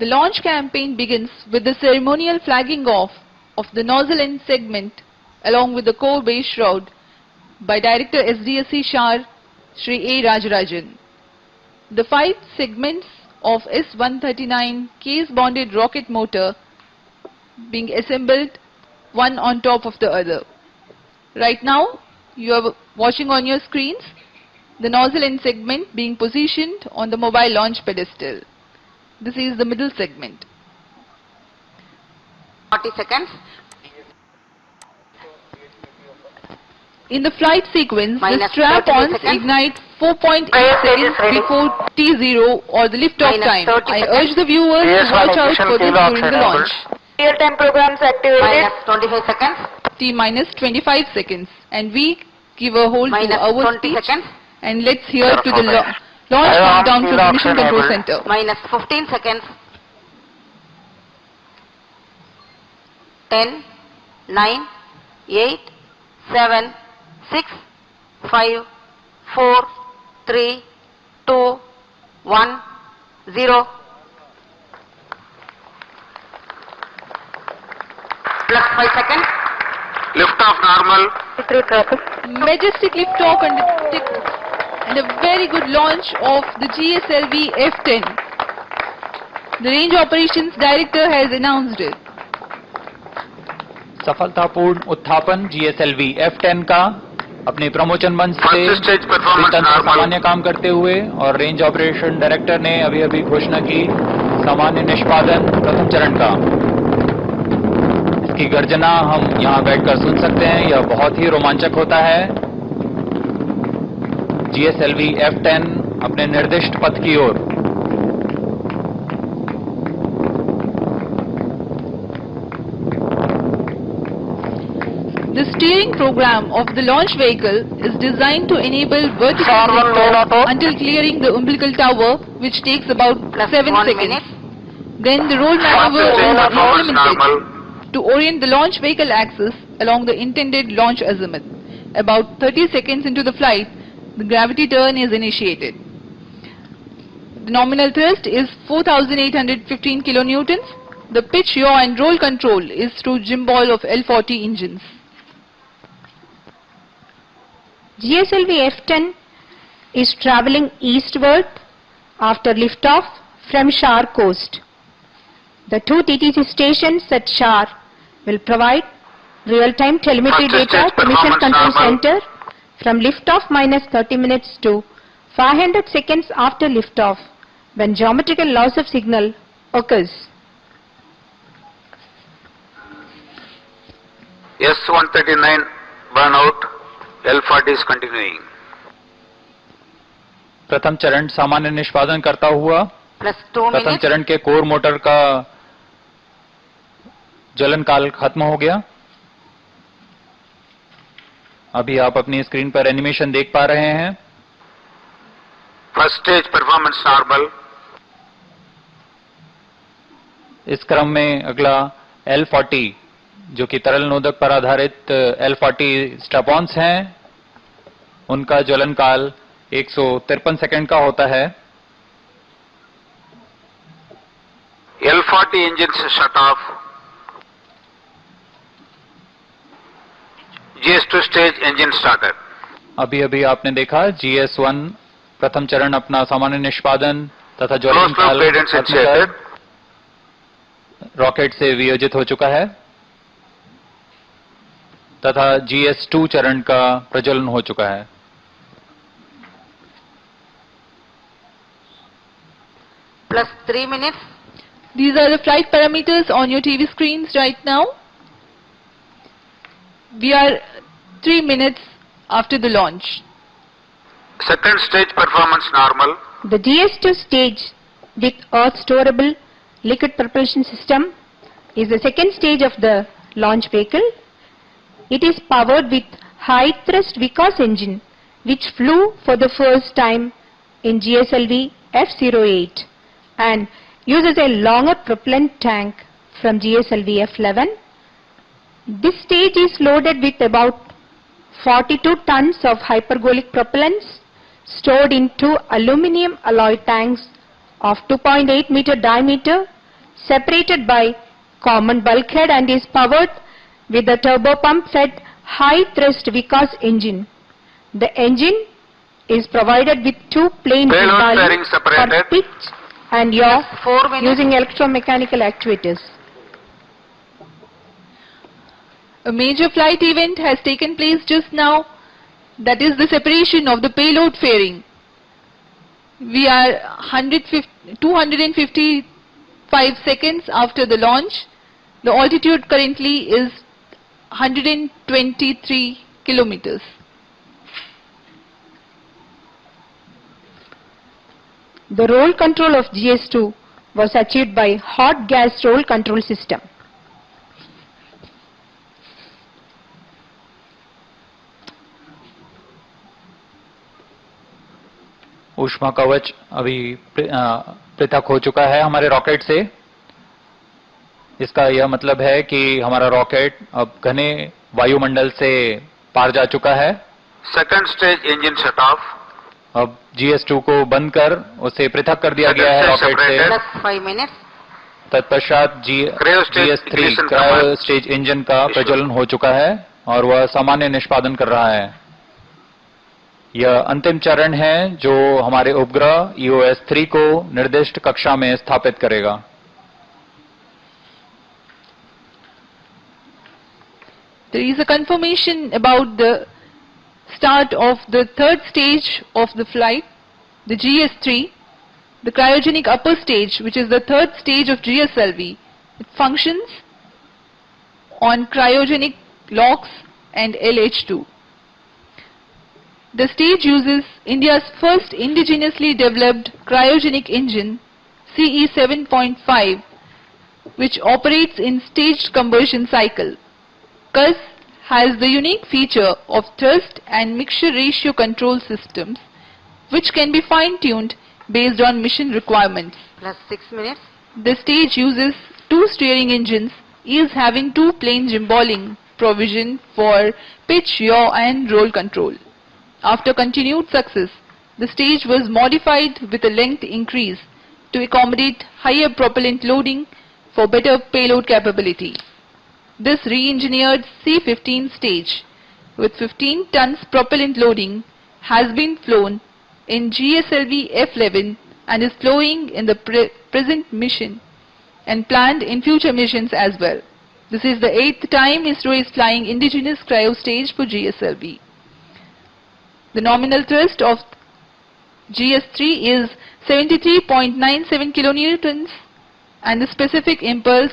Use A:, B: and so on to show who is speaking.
A: The launch campaign begins with the ceremonial flagging off of the nozzle end segment along with the core base shroud by Director SDSC SHAR Shri A. Rajarajan. The 5 segments of S-139 case-bonded rocket motor being assembled one on top of the other. Right now, you are watching on your screens the nozzle end segment being positioned on the mobile launch pedestal. This is the middle segment.
B: 40 seconds.
A: In the flight sequence,
B: Minus
A: the strap-ons ignite 4.8 seconds before T0 or the liftoff time. I urge the viewers to watch out for this during the launch.
C: Real-time programs activated.
B: Minus 25 seconds.
A: T minus 25 seconds. And we give a hold
B: Minus
A: to our
B: 20
A: speech
B: seconds.
A: and let's hear to the launch countdown from the Mission Control Center.
B: Minus 15 seconds. 10, 9, 8, 7, 6, 5, 4, 3, 2, 1, 0. Plus 5 seconds.
D: Liftoff normal.
A: Majestic liftoff and a very good launch of the GSLV F-10. The Range Operations Director has announced it.
E: सफलतापूर्ण उत्थापन GSLV F-10 का अपने promotion मंच से सामान्य काम करते हुए और range operation director ने अभी घोषणा की सामान्य निष्पादन प्रथम चरण का। इसकी गर्जना हम यहां बैठकर सुन सकते हैं। यह बहुत ही रोमांचक होता है। GSLV F-10 अपने निर्दिष्ट पथ की ओर।
A: The steering program of the launch vehicle is designed to enable vertical liftoff until clearing the umbilical tower, which takes about 7 seconds. Then the roll maneuver is implemented to orient the launch vehicle axis along the intended launch azimuth. About 30 seconds into the flight, the gravity turn is initiated. The nominal thrust is 4,815 kilonewtons. The pitch, yaw and roll control is through gimbal of L40 engines.
C: GSLV F-10 is traveling eastward after liftoff from SHAR coast. The 2 TTC stations at SHAR will provide real-time telemetry data to Mission Control Center from liftoff minus 30 minutes to 500 seconds after liftoff when geometrical loss of signal occurs.
D: S-139 burnout. L-40 is continuing.
E: प्रथम चरण सामान्य निष्पादन करता हुआ प्रथम चरण के core motor का ज्वलन काल खत्म हो गया। अभी आप अपनी स्क्रीन पर एनिमेशन देख पा रहे हैं।
D: First stage performance normal.
E: इस क्रम में अगला L-40 जो कि तरल नोदक पर आधारित L-40 स्ट्रैप-ऑन्स हैं, उनका ज्वलन काल 153 सेकंड का होता है।
D: L-40 इंजन से shut off. GS2 stage engine starter.
E: अभी आपने देखा GS1 प्रथम चरण अपना सामान्य निष्पादन तथा ज्वलन काल रॉकेट से वियोजित हो चुका है तथा GS2 चरण का प्रज्वलन हो चुका है।
B: Plus 3 minutes.
A: These are the flight parameters on your TV screens right now. We are 3 minutes after the launch.
D: Second stage performance normal.
C: The GS2 stage with Earth storable liquid propulsion system is the second stage of the launch vehicle. It is powered with high thrust Vikas engine which flew for the first time in GSLV F-08 and uses a longer propellant tank from GSLV F-11. This stage is loaded with about 42 tons of hypergolic propellants stored in 2 aluminum alloy tanks of 2.8 meter diameter separated by common bulkhead and is powered with the turbopump fed high thrust Vikas engine. The engine is provided with two planes
D: Payload fairing
C: for
D: separated.
C: pitch and yaw
B: 4 minutes.
C: using electromechanical actuators.
A: A major flight event has taken place just now, that is the separation of the payload fairing. We are 255 seconds after the launch. The altitude currently is 123 kilometers.
C: The roll control of GS2 was achieved by hot gas roll control system.
E: ऊष्मा कवच अभी पृथक हो चुका है हमारे rocket से। इसका यह मतलब है कि हमारा रॉकेट अब घने वायुमंडल से पार जा चुका है।
D: Second stage engine shut off.
E: अब GS2 को बंद कर उसे पृथक कर दिया गया है रॉकेट से।
B: Plus 5 minutes.
E: तत्पश्चात
D: Cryo stage
E: GS3
D: ignition
E: cryo
D: command
E: stage engine का प्रज्वलन हो चुका है और वह सामान्य निष्पादन कर रहा है। यह अंतिम चरण है जो हमारे उपग्रह EOS-3 को निर्दिष्ट कक्षा में स्थापित करेगा।
A: There is a confirmation about the start of the third stage of the flight, the GS3, the cryogenic upper stage, which is the third stage of GSLV. It functions on cryogenic LOX and LH2. The stage uses India's first indigenously developed cryogenic engine, CE 7.5, which operates in staged combustion cycle. CUS has the unique feature of thrust and mixture ratio control systems, which can be fine-tuned based on mission requirements.
B: Plus 6 minutes.
A: The stage uses two steering engines, each having two plane gimballing provision for pitch, yaw and roll control. After continued success, the stage was modified with a length increase to accommodate higher propellant loading for better payload capability. This re-engineered C-15 stage with 15 tons propellant loading has been flown in GSLV F-11 and is flowing in the present mission and planned in future missions as well. This is the 8th time ISRO is flying indigenous cryo stage for GSLV. The nominal thrust of GS3 is 73.97 kilonewtons and the specific impulse